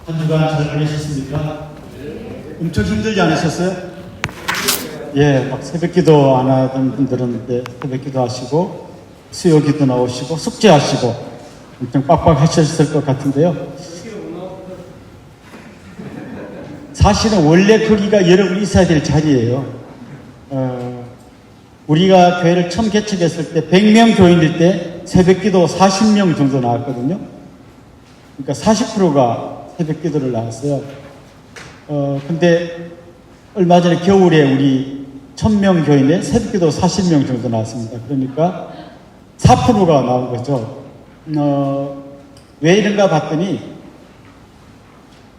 한 주간 잘 보내셨습니까? 엄청 힘들지 않으셨어요? 예, 막 새벽 기도 안 하던 분들은 이제 새벽 기도 하시고, 수요 기도 나오시고, 숙제하시고, 엄청 빡빡하셨을 것 같은데요. 사실은 원래 거기가 여러분이 있어야 될 자리예요. 우리가 교회를 처음 개척했을 때 100명 교인일 때 새벽 기도 40명 정도 나왔거든요. 그러니까 40%가 새벽 기도를 나왔어요. 근데 얼마 전에 겨울에 우리 1000명 교인에 새벽 기도 40명 정도 나왔습니다. 그러니까 4%가 나온 거죠. 왜 이런가 봤더니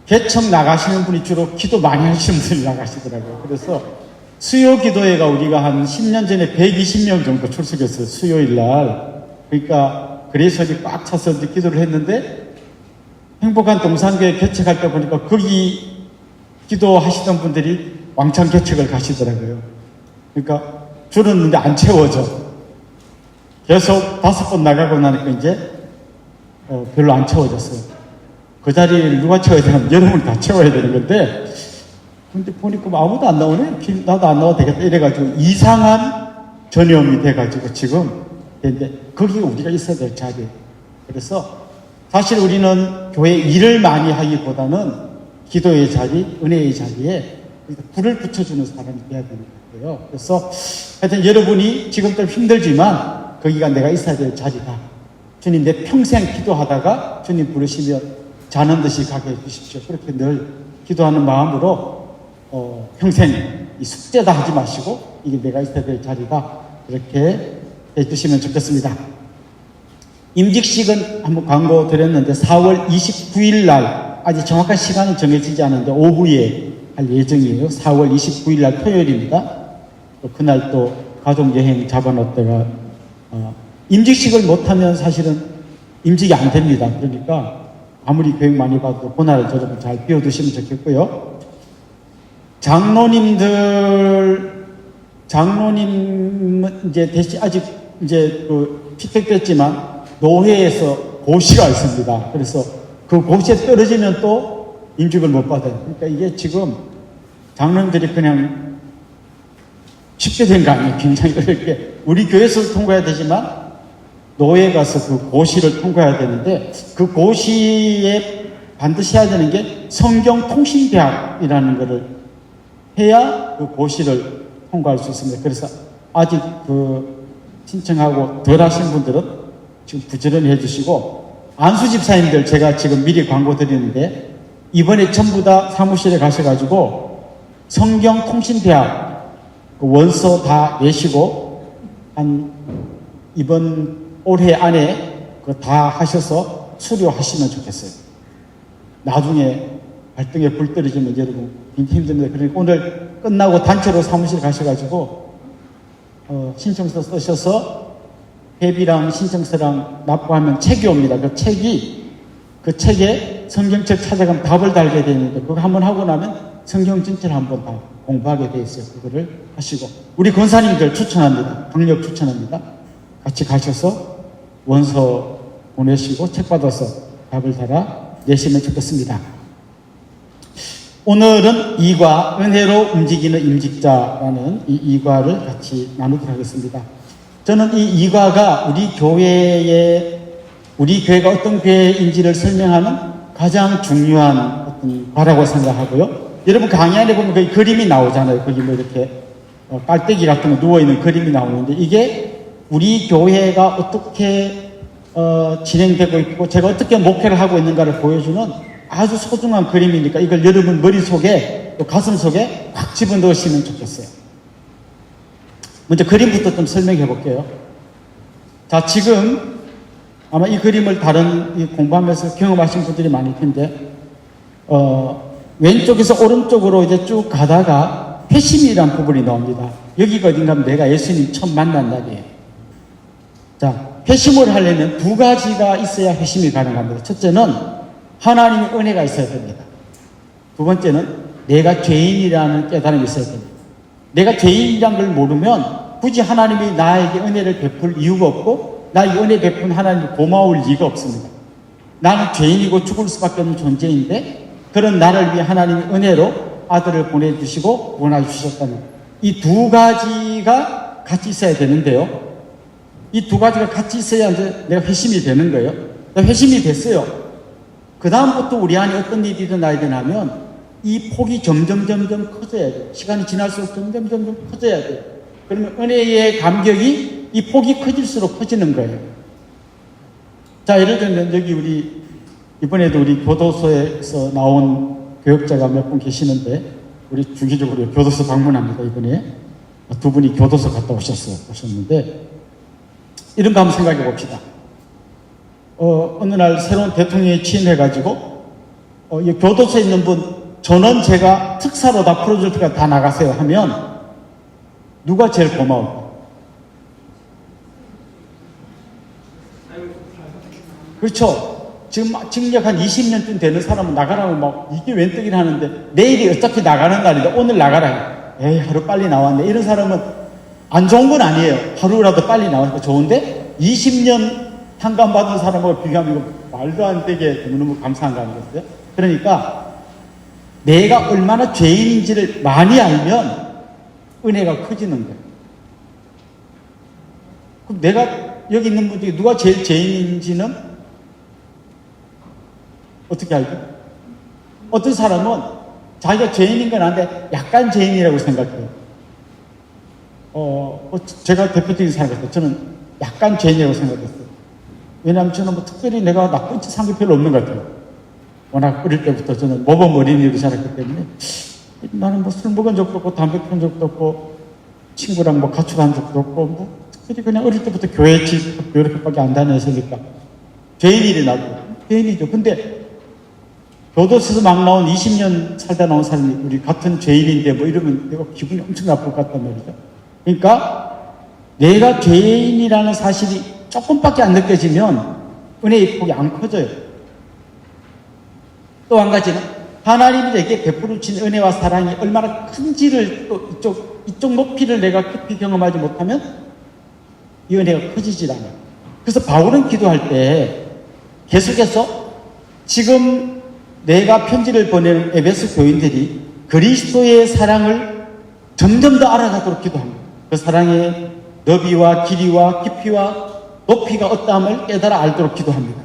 개척 나가시는 분이 주로 기도 많이 하시는 분이 나가시더라고요. 그래서 수요 기도회가 우리가 한 10년 전에 120명 정도 출석했어요. 수요일 날. 그러니까 그래서이 꽉 차서 기도를 했는데 행복한 동산교회 개척할 때 보니까 거기 기도하시던 분들이 왕창 개척을 가시더라고요. 그러니까 줄었는데 안 채워져. 계속 5번 나가고 나니까 이제 별로 안 채워졌어요. 그 자리를 누가 채워야 되냐면 여러분이 다 채워야 되는 건데, 근데 보니까 아무도 안 나오네. 나도 안 나와도 되겠다 이래가지고 이상한 전염이 돼가지고 지금 근데 거기가 우리가 있어야 될 자리예요. 그래서 사실 우리는 교회 일을 많이 하기보다는 기도의 자리, 은혜의 자리에 불을 붙여주는 사람이 돼야 되는 거예요. 그래서 하여튼 여러분이 지금 좀 힘들지만 거기가 내가 있어야 될 자리다. 주님 내 평생 기도하다가 주님 부르시면 자는 듯이 가게 해주십시오. 그렇게 늘 기도하는 마음으로 평생 이 숙제다 하지 마시고 이게 내가 있어야 될 자리다. 그렇게 해주시면 좋겠습니다. 임직식은 한번 광고 드렸는데 4월 29일 날 아직 정확한 시간은 정해지지 않은데 오후에 할 예정이에요. 4월 29일 날 토요일입니다. 또 그날 또 가족여행 잡아놨다가 임직식을 못하면 사실은 임직이 안 됩니다. 그러니까 아무리 교육 많이 받아도 그날을 여러분 잘 비워두시면 좋겠고요. 장로님은 이제 아직 이제 피택됐지만 노회에서 고시가 있습니다. 그래서 그 고시에 떨어지면 또 임직을 못 받아요. 그러니까 이게 지금 장로님들이 그냥 쉽게 된 거 아니에요. 굉장히 어렵게. 우리 교회에서 통과해야 되지만 노예 가서 그 고시를 통과해야 되는데 그 고시에 반드시 해야 되는 게 성경통신대학이라는 것을 해야 그 고시를 통과할 수 있습니다. 그래서 아직 그 신청하고 덜 하신 분들은 지금 부지런히 해주시고 안수 집사님들 제가 지금 미리 광고 드리는데 이번에 전부 다 사무실에 가셔가지고 성경통신대학 그 원서 다 내시고 한 이번 올해 안에 그거 다 하셔서 수료하시면 좋겠어요. 나중에 발등에 불 떨어지면 여러분 굉장히 힘듭니다. 그러니까 오늘 끝나고 단체로 사무실 가셔가지고 신청서 쓰셔서 회비랑 신청서랑 납부하면 책이 옵니다. 그 책에 성경책 찾아가면 답을 달게 되는데 그거 한번 하고 나면 성경 전체를 한번 다 공부하게 돼 있어요. 그거를 하시고 우리 권사님들 추천합니다. 강력 추천합니다. 같이 가셔서 원서 보내시고 책 받아서 답을 달아 내시면 좋겠습니다. 오늘은 이과 은혜로 움직이는 임직자라는 이 이과를 같이 나누도록 하겠습니다. 저는 이 이과가 우리 교회가 어떤 교회인지를 설명하는 가장 중요한 어떤 과라고 생각하고요. 여러분 강의 안에 보면 거기 그림이 나오잖아요. 거기 뭐 이렇게 깔때기 같은 거 누워있는 그림이 나오는데 이게 우리 교회가 어떻게 진행되고 있고 제가 어떻게 목회를 하고 있는가를 보여주는 아주 소중한 그림이니까 이걸 여러분 머릿속에 또 가슴속에 확 집어넣으시면 좋겠어요. 먼저 그림부터 좀 설명해 볼게요. 자, 지금 아마 이 그림을 다른 공부하면서 경험하신 분들이 많을 텐데 왼쪽에서 오른쪽으로 이제 쭉 가다가 회심이라는 부분이 나옵니다. 여기가 어딘가 하면 내가 예수님 처음 만난 날이에요. 자, 회심을 하려면 두 가지가 있어야 회심이 가능합니다. 첫째는 하나님의 은혜가 있어야 됩니다. 두 번째는 내가 죄인이라는 깨달음이 있어야 됩니다. 내가 죄인이라는 걸 모르면 굳이 하나님이 나에게 은혜를 베풀 이유가 없고 나에게 은혜 베푼 하나님이 고마울 이유가 없습니다. 나는 죄인이고 죽을 수밖에 없는 존재인데 그런 나를 위해 하나님이 은혜로 아들을 보내주시고 구원해 주셨다는 이 두 가지가 같이 있어야 되는데요. 이 두 가지가 같이 있어야 이제 내가 회심이 되는 거예요. 회심이 됐어요. 그 다음부터 우리 안에 어떤 일이 일어나야 되냐면 이 폭이 점점 커져야 돼요. 시간이 지날수록 점점 커져야 돼요. 그러면 은혜의 감격이 이 폭이 커질수록 커지는 거예요. 자, 예를 들면 여기 우리 이번에도 우리 교도소에서 나온 교역자가 몇 분 계시는데 우리 주기적으로 교도소 방문합니다. 이번에 두 분이 교도소 갔다 오셨는데 이런 거 한번 생각해 봅시다. 어느 날 새로운 대통령이 취임해가지고 이 교도소에 있는 분 전원 제가 특사로 다 풀어줄 테니까 다 나가세요 하면 누가 제일 고마울까? 그렇죠. 지금 징역 한 20년쯤 되는 사람은 나가라고 막 이게 웬 떡이라 하는데 내일이 어차피 나가는 날인데 오늘 나가라. 에이 하루 빨리 나왔네. 이런 사람은 안 좋은 건 아니에요. 하루라도 빨리 나와서 좋은데 20년 한감받은 사람하고 비교하면 이거 말도 안 되게 너무너무 감사한 거 아니겠어요? 그러니까 내가 얼마나 죄인인지를 많이 알면 은혜가 커지는 거예요. 그럼 내가 여기 있는 분 중에 누가 제일 죄인인지는 어떻게 알죠? 어떤 사람은 자기가 죄인인 건 아는데 약간 죄인이라고 생각해요. 제가 대표적인 사람이었어요. 저는 약간 죄인이라고 생각했어요. 왜냐하면 저는 뭐 특별히 내가 나쁜 짓 한 게 별로 없는 것 같아요. 워낙 어릴 때부터 저는 모범 어린이로 자랐기 때문에 나는 뭐 술 먹은 적도 없고 담배 피운 적도 없고 친구랑 뭐 가출한 적도 없고 뭐 특별히 그냥 어릴 때부터 교회 집 이렇게밖에 안 다녔으니까 죄인이래 나도 죄인이죠. 근데 교도소에서 막 나온 20년 살다 나온 사람이 우리 같은 죄인인데 뭐 이러면 내가 기분이 엄청 나쁠 것 같단 말이죠. 그러니까 내가 죄인이라는 사실이 조금밖에 안 느껴지면 은혜의 폭이 안 커져요. 또 한 가지는 하나님이 내게 베풀어 주신 은혜와 사랑이 얼마나 큰지를 또 이쪽 높이를 내가 깊이 경험하지 못하면 이 은혜가 커지질 않아요. 그래서 바울은 기도할 때 계속해서 지금 내가 편지를 보내는 에베소 교인들이 그리스도의 사랑을 점점 더 알아가도록 기도합니다. 그 사랑의 너비와 길이와 깊이와 높이가 어떠함을 깨달아 알도록 기도합니다.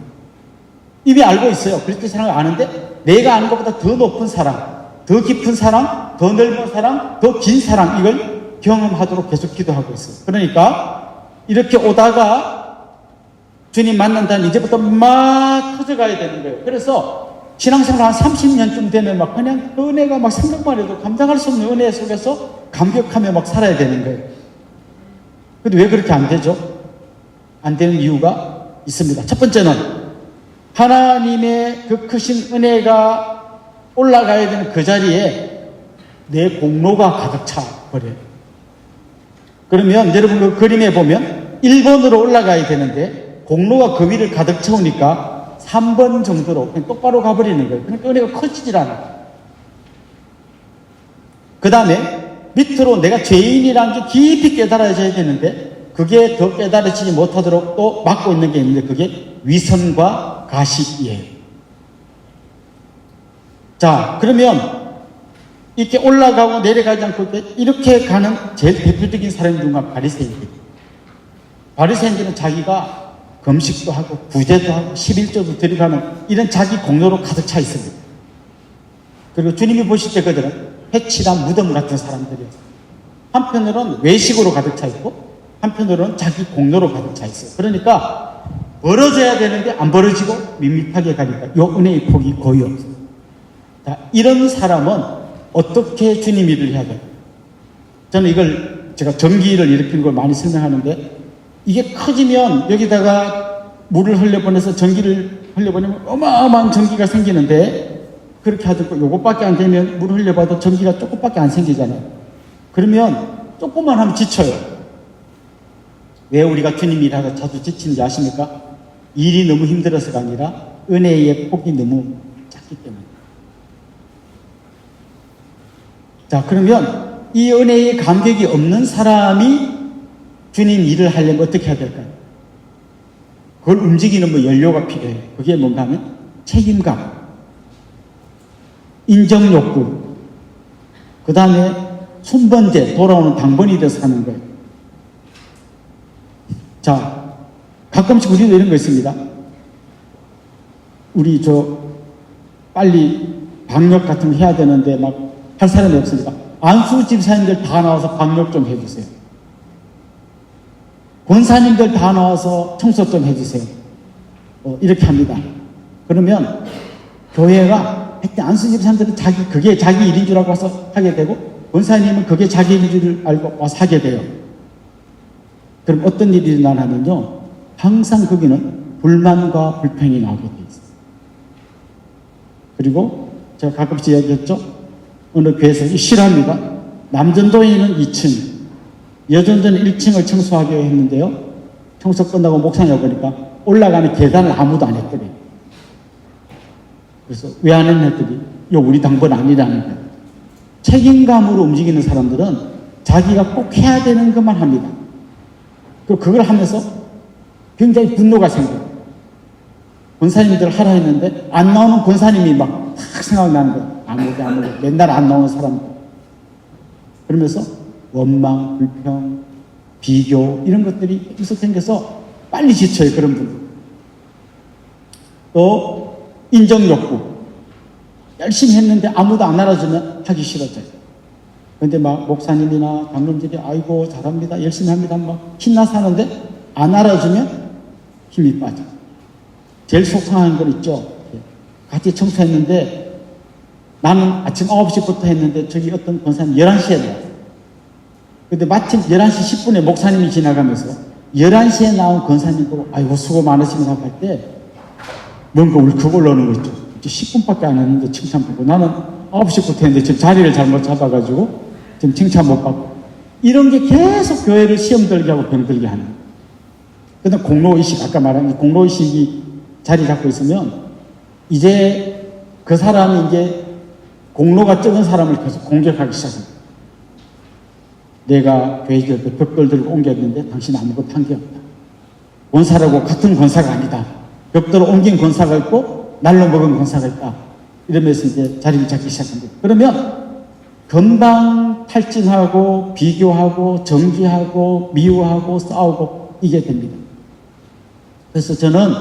이미 알고 있어요. 그리스도의 사랑을 아는데 내가 아는 것보다 더 높은 사랑, 더 깊은 사랑, 더 넓은 사랑, 더 긴 사랑 이걸 경험하도록 계속 기도하고 있어요. 그러니까 이렇게 오다가 주님 만난다는 이제부터 막 커져가야 되는 거예요. 그래서 신앙생활 한 30년쯤 되면 막 그냥 그 은혜가 막 생각만 해도 감당할 수 없는 은혜 속에서 감격하며 막 살아야 되는 거예요. 근데 왜 그렇게 안 되죠? 안 되는 이유가 있습니다. 첫 번째는 하나님의 그 크신 은혜가 올라가야 되는 그 자리에 내 공로가 가득 차 버려요. 그러면 여러분 그 그림에 보면 1번으로 올라가야 되는데 공로가 그 위를 가득 채우니까 3번 정도로 그냥 똑바로 가버리는 거예요. 그러니까 은혜가 커지질 않아요. 그 다음에 밑으로 내가 죄인이라는 게 깊이 깨달아져야 되는데 그게 더 깨달아지지 못하도록 또 막고 있는 게 있는데 그게 위선과 가식이에요. 자, 그러면 이렇게 올라가고 내려가지 않고 이렇게 가는 제일 대표적인 사람이 누군가 바리새인들. 바리새인들은 자기가 금식도 하고 구제도 하고 11조도 드리고 하는 이런 자기 공로로 가득 차 있습니다. 그리고 주님이 보실 때 그들은 해칠한 무덤 같은 사람들이었어요. 한편으로는 외식으로 가득 차 있고 한편으로는 자기 공로로 가득 차 있어요. 그러니까 벌어져야 되는데 안 벌어지고 밋밋하게 가니까 요 은혜의 폭이 거의 없어요. 자, 이런 사람은 어떻게 주님 일을 해야 돼요? 저는 이걸 제가 전기를 일으키는 걸 많이 설명하는데 이게 커지면 여기다가 물을 흘려보내서 전기를 흘려보내면 어마어마한 전기가 생기는데 그렇게 하지 않고 요것밖에 안 되면 물을 흘려봐도 전기가 조금밖에 안 생기잖아요. 그러면 조금만 하면 지쳐요. 왜 우리가 주님 일하다 자주 지치는지 아십니까? 일이 너무 힘들어서가 아니라 은혜의 폭이 너무 작기 때문에. 자, 그러면 이 은혜의 감격이 없는 사람이 주님 일을 하려면 어떻게 해야 될까요? 그걸 움직이는 뭐 연료가 필요해요. 그게 뭔가 하면 책임감. 인정욕구, 그 다음에 순번제, 돌아오는 당번이 돼서 사는 거예요. 자, 가끔씩 우리도 이런 거 있습니다. 우리 빨리 방역 같은 거 해야 되는데 막 할 사람이 없으니까 안수 집사님들 다 나와서 방역 좀 해주세요. 권사님들 다 나와서 청소 좀 해주세요. 이렇게 합니다. 그러면 교회가 하여튼 안수 집사님들은 그게 자기 일인 줄 알고 와서 하게 되고, 권사님은 그게 자기 일인 줄 알고 와서 하게 돼요. 그럼 어떤 일이 일어나냐면요, 항상 거기는 불만과 불평이 나오게 돼 있어요. 그리고 제가 가끔씩 이야기했죠. 어느 교회에서 싫어합니다. 남전도에는 2층, 여전도는 1층을 청소하기로 했는데요. 청소 끝나고 목상에 보니까 올라가는 계단을 아무도 안 했더래요. 그래서 왜 안 했냐 했더니 우리 당번 아니라는 거예요. 책임감으로 움직이는 사람들은 자기가 꼭 해야 되는 것만 합니다. 그걸 하면서 굉장히 분노가 생겨요. 권사님들 하라 했는데 안 나오는 권사님이 막 탁 생각나는 거예요. 아무도 맨날 안 나오는 사람들. 그러면서 원망, 불평, 비교 이런 것들이 계속 생겨서 빨리 지쳐요. 그런 분들. 또 인정욕구. 열심히 했는데 아무도 안 알아주면 하기 싫어져요. 그런데 막 목사님이나 장로님들이 아이고 잘합니다, 열심히 합니다 막 신나서 하는데 안 알아주면 힘이 빠져. 제일 속상한 건 있죠. 같이 청소했는데 나는 아침 9시부터 했는데 저기 어떤 권사님 11시에 나왔어요. 근데 마침 11시 10분에 목사님이 지나가면서 11시에 나온 권사님 보고 아이고 수고 많으십니다 할 때 뭔가 울컥 올라오는 거 있죠. 이제 10분밖에 안 했는데 칭찬 받고, 나는 9시부터 했는데 지금 자리를 잘못 잡아가지고 지금 칭찬 못 받고, 이런 게 계속 교회를 시험 들게 하고 병들게 하는 거예요. 그 다음 공로의식, 아까 말한 공로의식이 자리 잡고 있으면 이제 그 사람이 이제 공로가 적은 사람을 계속 공격하기 시작합니다. 내가 교회에 벽돌 들고 옮겼는데 당신 아무것도 한 게 없다. 권사라고 같은 권사가 아니다. 벽돌을 옮긴 권사가 있고 날로 먹은 권사가 있다. 이러면서 이제 자리를 잡기 시작합니다. 그러면 금방 탈진하고 비교하고 정지하고 미워하고 싸우고 이게 됩니다. 그래서 저는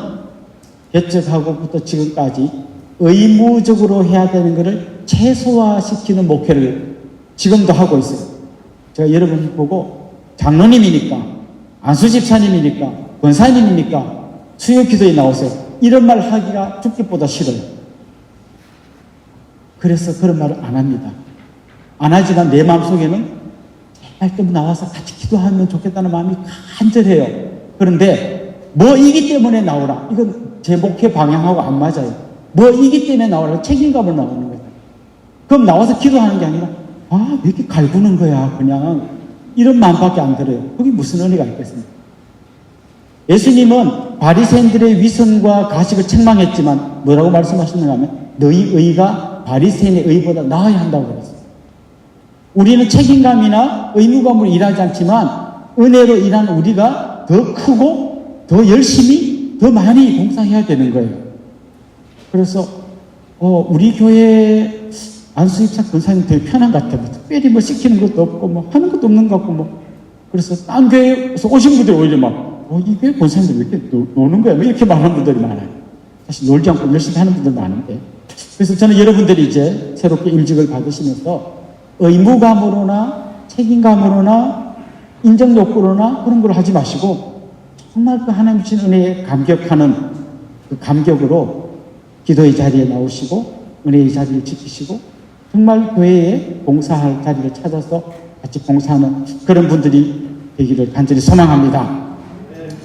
개척하고부터 지금까지 의무적으로 해야 되는 것을 최소화시키는 목회를 지금도 하고 있어요. 제가 여러분 보고 장로님이니까, 안수집사님이니까, 권사님이니까 수요 기도에 나오세요. 이런 말 하기가 죽기보다 싫어요. 그래서 그런 말을 안 합니다. 안 하지만 내 마음속에는 제발 좀 나와서 같이 기도하면 좋겠다는 마음이 간절해요. 그런데 뭐이기 때문에 나오라. 이건 제 목회 방향하고 안 맞아요. 뭐이기 때문에 나오라. 책임감을 나오는 거예요. 그럼 나와서 기도하는 게 아니라 왜 이렇게 갈구는 거야. 그냥 이런 마음밖에 안 들어요. 거기 무슨 의미가 있겠습니까? 예수님은 바리새인들의 위선과 가식을 책망했지만 뭐라고 말씀하셨는가 하면 너희 의가 바리새인의 의보다 나아야 한다고 그랬어요. 우리는 책임감이나 의무감으로 일하지 않지만 은혜로 일하는 우리가 더 크고 더 열심히 더 많이 봉사해야 되는 거예요. 그래서 우리 교회 안수입사 권사님 되게 편한 것 같아요. 특별히 뭐 시키는 것도 없고 뭐 하는 것도 없는 것 같고 뭐. 그래서 딴 교회에서 오신 분들이 오히려 막 이 교회 권사님들 왜 이렇게 노는 거야? 뭐 이렇게 말하는 분들이 많아요. 사실 놀지 않고 열심히 하는 분들 많은데. 그래서 저는 여러분들이 이제 새롭게 임직을 받으시면서 의무감으로나 책임감으로나 인정욕구로나 그런 걸 하지 마시고 정말 그 하나님 주신 은혜에 감격하는 그 감격으로 기도의 자리에 나오시고 은혜의 자리를 지키시고 정말 교회에 봉사할 자리를 찾아서 같이 봉사하는 그런 분들이 되기를 간절히 소망합니다.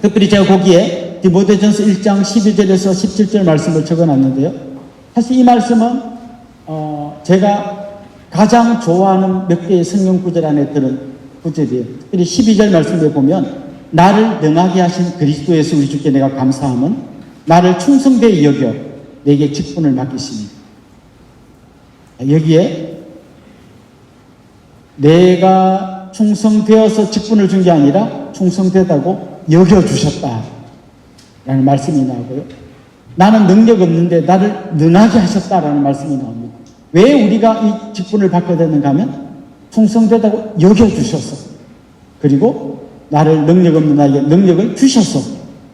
특별히 제가 거기에 디모데전서 1장 12절에서 17절 말씀을 적어놨는데요. 사실 이 말씀은 제가 가장 좋아하는 몇 개의 성경 구절 안에 들은 구절이에요. 특별히 12절 말씀에 보면 나를 능하게 하신 그리스도에서 우리 주께 내가 감사함은 나를 충성되이 여겨 내게 직분을 맡기시니. 여기에 내가 충성되어서 직분을 준 게 아니라 충성되다고 여겨주셨다 라는 말씀이 나오고요. 나는 능력 없는데 나를 능하게 하셨다라는 말씀이 나옵니다. 왜 우리가 이 직분을 받게 되는가 하면 충성되다고 여겨주셔서, 그리고 나를 능력 없는 나에게 능력을 주셔서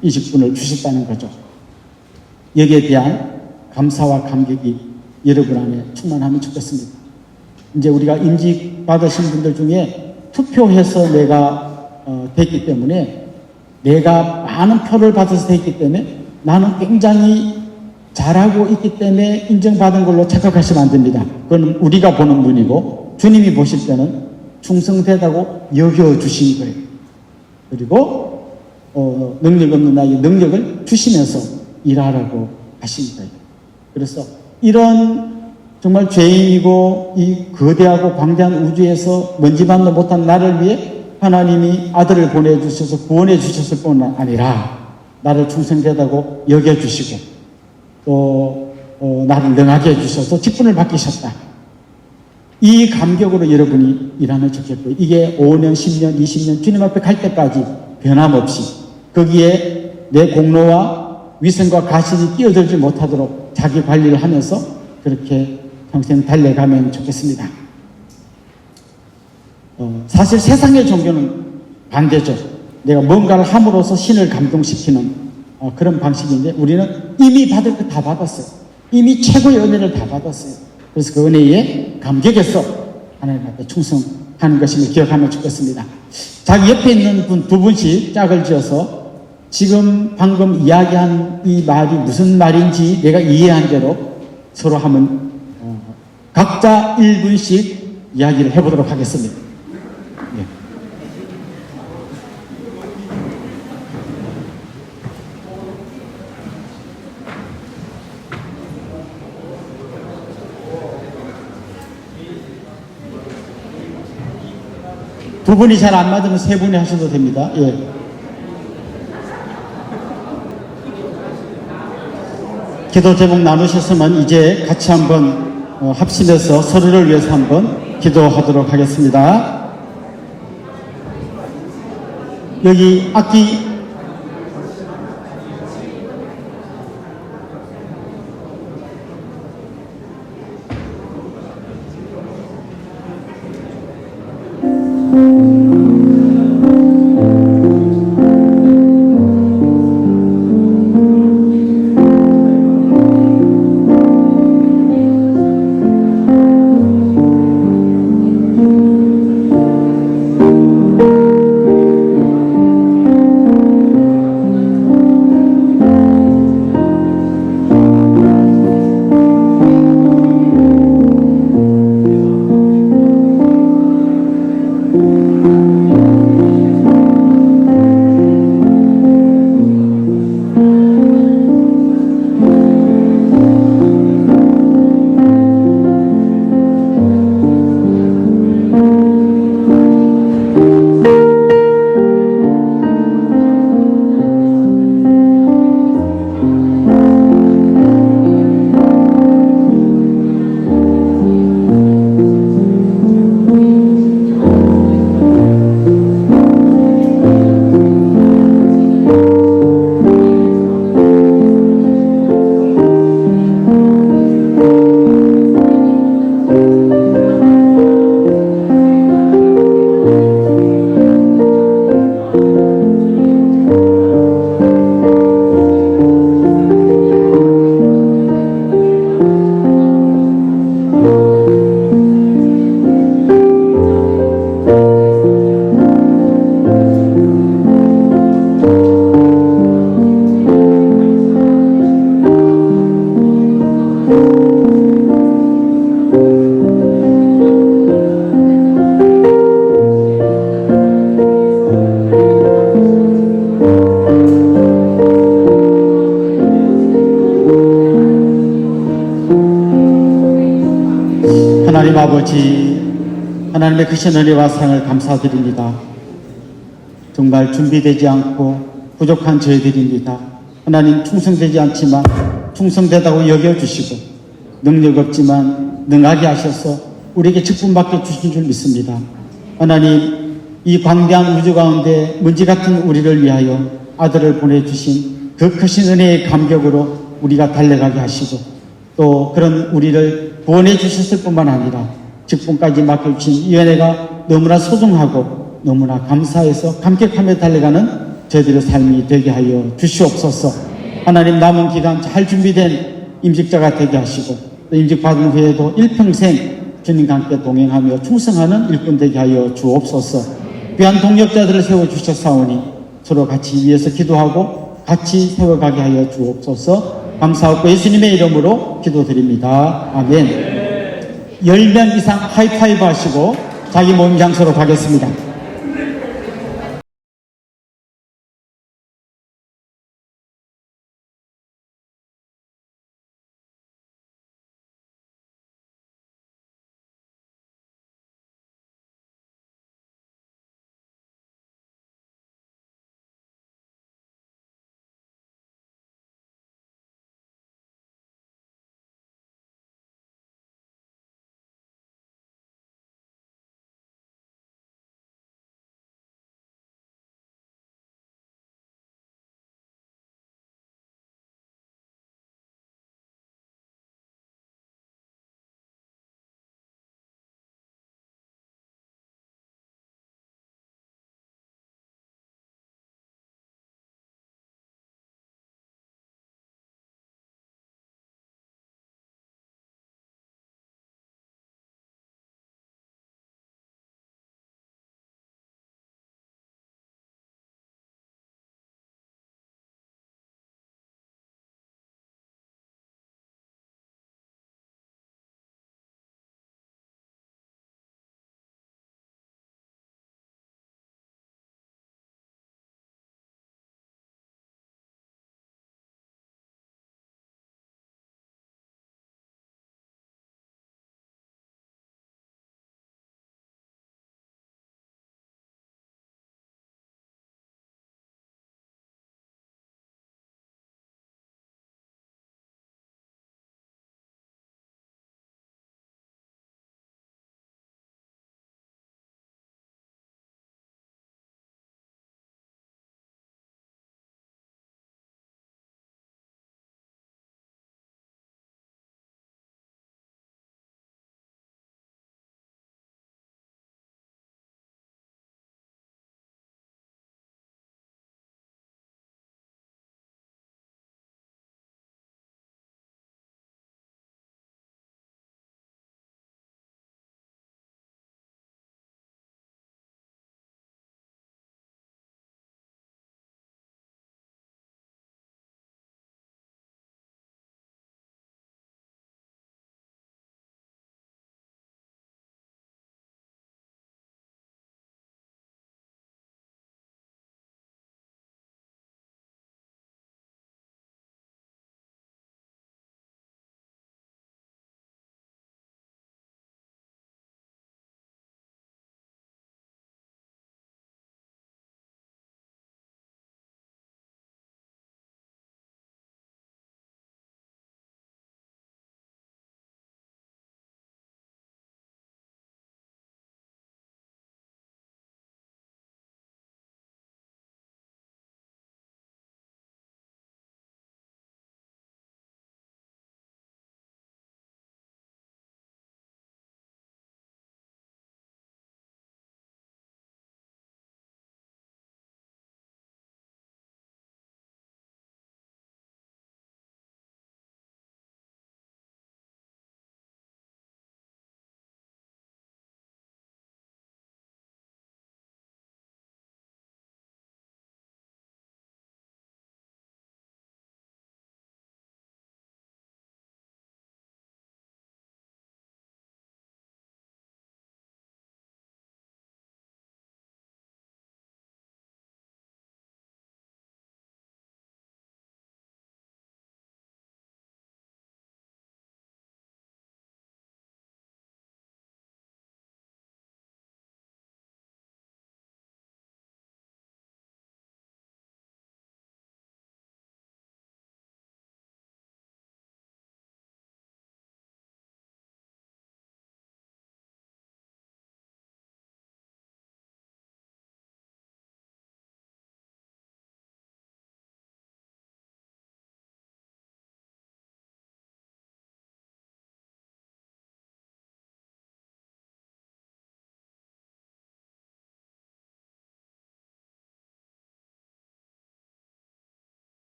이 직분을 주셨다는 거죠. 여기에 대한 감사와 감격이 여러분 안에 충만하면 좋겠습니다. 이제 우리가 임직 받으신 분들 중에 투표해서 내가 됐기 때문에, 내가 많은 표를 받아서 됐기 때문에 나는 굉장히 잘하고 있기 때문에 인정받은 걸로 착각하시면 안 됩니다. 그건 우리가 보는 눈이고, 주님이 보실 때는 충성되다고 여겨주신 거예요. 그리고 능력 없는 나에게 능력을 주시면서 일하라고 하신 거예요. 그래서 이런 정말 죄인이고 이 거대하고 광대한 우주에서 먼지만도 못한 나를 위해 하나님이 아들을 보내주셔서 구원해 주셨을 뿐 아니라 나를 충성되다고 여겨주시고 또 나를 능하게 해주셔서 직분을 맡기셨다. 이 감격으로 여러분이 일하면 좋겠고요. 이게 5년, 10년, 20년 주님 앞에 갈 때까지 변함없이 거기에 내 공로와 위선과 가신이 끼어들지 못하도록 자기 관리를 하면서 그렇게 평생 달려가면 좋겠습니다. 사실 세상의 종교는 반대죠. 내가 뭔가를 함으로써 신을 감동시키는 그런 방식인데, 우리는 이미 받을 거 다 받았어요. 이미 최고의 은혜를 다 받았어요. 그래서 그 은혜에 감격해서 하나님 앞에 충성하는 것임을 기억하면 좋겠습니다. 자기 옆에 있는 분 두 분씩 짝을 지어서 지금 방금 이야기한 이 말이 무슨 말인지 내가 이해한 대로 서로 한번 각자 1분씩 이야기를 해보도록 하겠습니다. 네. 두 분이 잘 안 맞으면 세 분이 하셔도 됩니다. 예. 기도 제목 나누셨으면 이제 같이 한번 합심해서 서로를 위해서 한번 기도하도록 하겠습니다. 여기 악기 하나님 아버지, 하나님의 크신 은혜와 사랑을 감사드립니다. 정말 준비되지 않고 부족한 저희들입니다. 하나님, 충성되지 않지만 충성되다고 여겨주시고 능력 없지만 능하게 하셔서 우리에게 직분받게 주신 줄 믿습니다. 하나님, 이 광대한 우주 가운데 먼지 같은 우리를 위하여 아들을 보내주신 그 크신 은혜의 감격으로 우리가 달려가게 하시고, 또 그런 우리를 구원해 주셨을 뿐만 아니라 직분까지 맡겨주신 이 은혜가 너무나 소중하고 너무나 감사해서 감격하며 달려가는 저희들의 삶이 되게 하여 주시옵소서. 하나님, 남은 기간 잘 준비된 임직자가 되게 하시고 또 임직 받은 후에도 일평생 주님과 함께 동행하며 충성하는 일꾼 되게 하여 주옵소서. 귀한 동역자들을 세워주셨사오니 서로 같이 위해서 기도하고 같이 세워가게 하여 주옵소서. 감사하고 예수님의 이름으로 기도드립니다. 아멘. 10명 이상 하이파이브 하시고 자기 모임 장소로 가겠습니다.